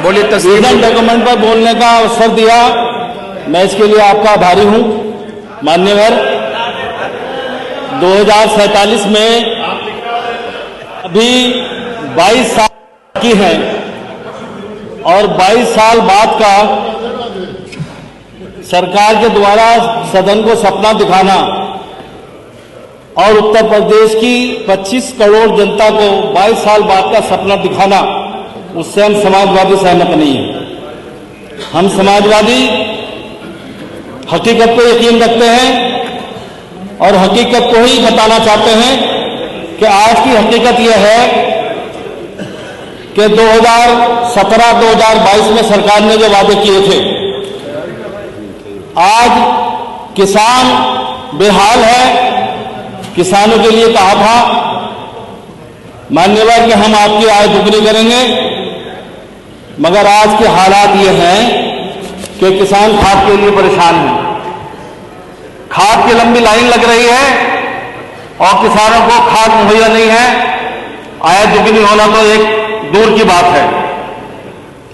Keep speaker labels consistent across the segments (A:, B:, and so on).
A: बोलिए।
B: Vision document पर बोलने का अवसर दिया, मैं इसके लिए आपका आभारी हूं। मान्यवर, 2047 में अभी 22 साल की हैं और 22 साल बाद का सरकार के द्वारा सदन को सपना दिखाना और उत्तर प्रदेश की 25 करोड़ जनता को 22 साल बाद का सपना दिखाना, उससे हम समाजवादी सहमत नहीं हैं। हम समाजवादी हकीकत को यकीन रखते हैं और हकीकत को ही बताना चाहते हैं कि आज की हकीकत यह है कि 2017-2022 में सरकार ने जो वादे किए थे, आज किसान बेहाल है। किसानों के लिए कहा था मान्यवर कि हम आपकी आय दुगनी करेंगे, मगर आज के हालात ये हैं कि किसान खाद के लिए परेशान हैं। खाद की लंबी लाइन लग रही है और किसानों को खाद मुहैया नहीं है। आय दुगनी होना तो एक दूर की बात है।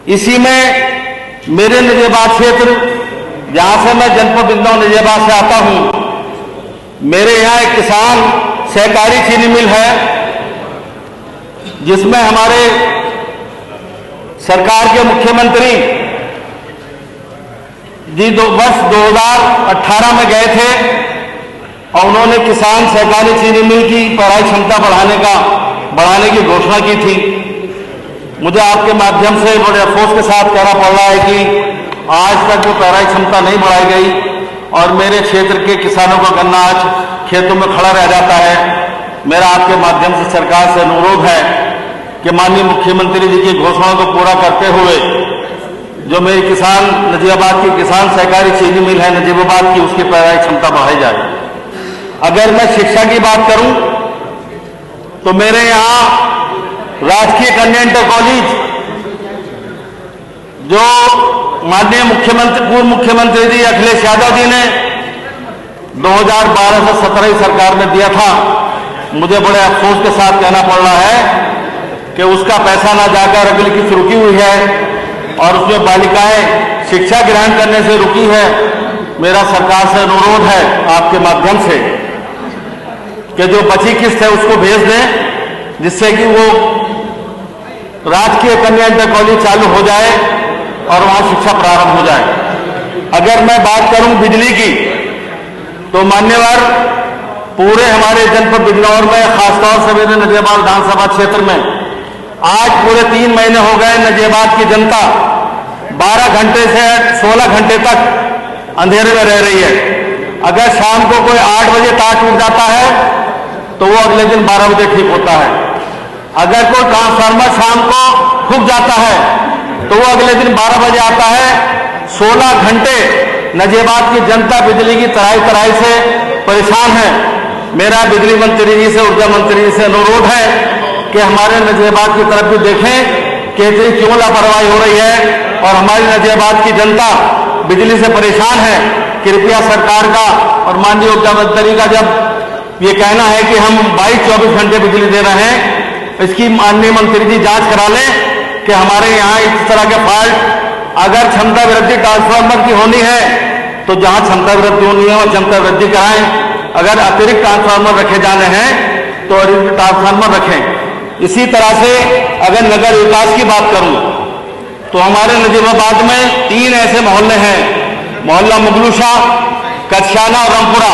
B: इसी में मेरे नजीबाद क्षेत्र, जहां से मैं जनपद बिजनौर नजीबाद से आता हूं, मेरे यहां एक किसान सहकारी चीनी मिल है, जिसमें हमारे सरकार के मुख्यमंत्री जी वर्ष 2018 में गए थे और उन्होंने किसान सहकारी चीनी मिल की पेराई क्षमता बढ़ाने की घोषणा की थी। मुझे आपके माध्यम से बड़े अफसोस के साथ कहना पड़ रहा है कि आज तक वो पेराई क्षमता नहीं बढ़ाई गई और मेरे क्षेत्र के किसानों का गन्ना आज खेतों में खड़ा रह जाता है। मेरा आपके माध्यम से सरकार से अनुरोध है कि माननीय मुख्यमंत्री जी की घोषणाओं को पूरा करते हुए जो मेरी किसान नजीबाबाद की किसान सहकारी चीनी मिल है नजीबाबाद की, उसकी पेराई क्षमता बढ़ाई जाए। अगर मैं शिक्षा की बात करूं तो मेरे यहां राजकीय कन्या इंटर कॉलेज, जो माननीय पूर्व मुख्यमंत्री जी अखिलेश यादव जी ने 2012 से 17 सरकार में दिया था, मुझे बड़े अफसोस के साथ कहना पड़ रहा है कि उसका पैसा ना जाकर अगली किस्त रुकी हुई है और उसमें बालिकाएं शिक्षा ग्रहण करने से रुकी है। मेरा सरकार से अनुरोध है आपके माध्यम से कि जो बची किस्त है उसको भेज दें, जिससे कि वो राजकीय कन्या इंटर कॉलेज चालू हो जाए और वहां शिक्षा प्रारंभ हो जाए। अगर मैं बात करूं बिजली की तो मान्यवर, पूरे हमारे जनपद बिजनौर में, खासतौर से मेरे नजीबाबाद विधानसभा क्षेत्र में आज पूरे 3 महीने हो गए नजीबाबाद की जनता 12 घंटे से 16 घंटे तक अंधेरे में रह रही है। अगर शाम को कोई 8 बजे तार टूट जाता है तो वो अगले दिन 12 बजे ठीक होता है। अगर कोई ट्रांसफार्मर शाम को फूक जाता है तो वो अगले दिन 12 बजे आता है। 16 घंटे नजीबाबाद की जनता बिजली की तराई से परेशान है। मेरा बिजली मंत्री जी से, ऊर्जा मंत्री जी से अनुरोध है कि हमारे नजीबाबाद की तरफ भी देखें कि इतनी क्यों लापरवाही हो रही है और हमारी नजीबाबाद की जनता बिजली से परेशान है। कृपया सरकार का और माननीय ऊर्जा मंत्री का जब ये कहना है कि हम 22-24 घंटे बिजली दे रहे हैं, इसकी माननीय मंत्री जी जांच करा लें कि हमारे यहाँ इस तरह के फॉल्ट, अगर क्षमता वृद्धि ट्रांसफार्मर की होनी है तो जहां क्षमता वृद्धि होनी है वहां क्षमता वृद्धि कराएं। अगर अतिरिक्त ट्रांसफार्मर रखे जाने हैं तो अतिरिक्त ट्रांसफार्मर रखें। इसी तरह से अगर नगर विकास की बात करूं तो हमारे नजीबाबाद में 3 ऐसे मोहल्ले हैं, मोहल्ला मुगलूशाह, कच्छाना और रामपुरा,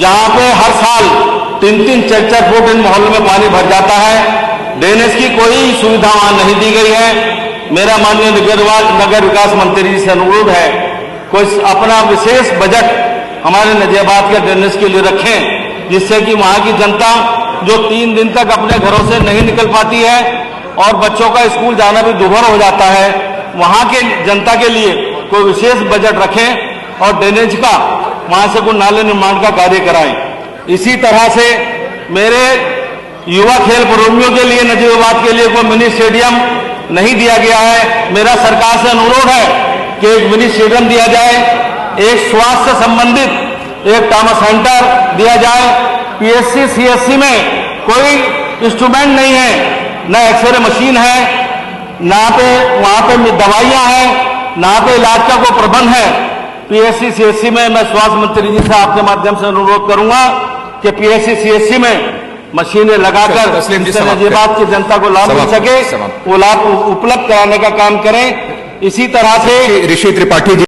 B: जहां पे हर साल 3-3, 4-4 फुट इन मोहल्लों में पानी भर जाता है। ड्रेनेज की कोई सुविधा वहां नहीं दी गई है। मेरा माननीय नगर विकास मंत्री जी से अनुरोध है कोई अपना विशेष बजट हमारे नजीबाबाद के ड्रेनेज के लिए रखें, जिससे कि वहां की जनता जो 3 दिन तक अपने घरों से नहीं निकल पाती है और बच्चों का स्कूल जाना भी दुभर हो जाता है, वहां के जनता के लिए कोई विशेष बजट रखें और ड्रेनेज का वहां से कोई नाले निर्माण का कार्य कराएं। इसी तरह से मेरे युवा खेल प्रेमियों के लिए नजीबाबाद के लिए कोई मिनी स्टेडियम नहीं दिया गया है। मेरा सरकार से अनुरोध है कि एक मिनी स्टेडियम दिया जाए, एक स्वास्थ्य से संबंधित एक ट्रॉमा सेंटर दिया जाए। पीएचसी सीएचसी में कोई इंस्ट्रूमेंट नहीं है, न एक्सरे मशीन है, ना पे वहां पे दवाइयां हैं, ना पे इलाज का कोई प्रबंध है। पीएससी सीएससी में मैं स्वास्थ्य मंत्री जी से आपके माध्यम से अनुरोध करूंगा कि पीएससी सीएससी में मशीनें लगाकर
A: तस्लीम जी,
B: जिससे
A: समाप्त
B: नजीबात की जनता को लाभ मिल
A: समाप्त,
B: सके
A: समाप्त।
B: वो लाभ उपलब्ध कराने का काम करें। इसी तरह से
A: ऋषि त्रिपाठी जी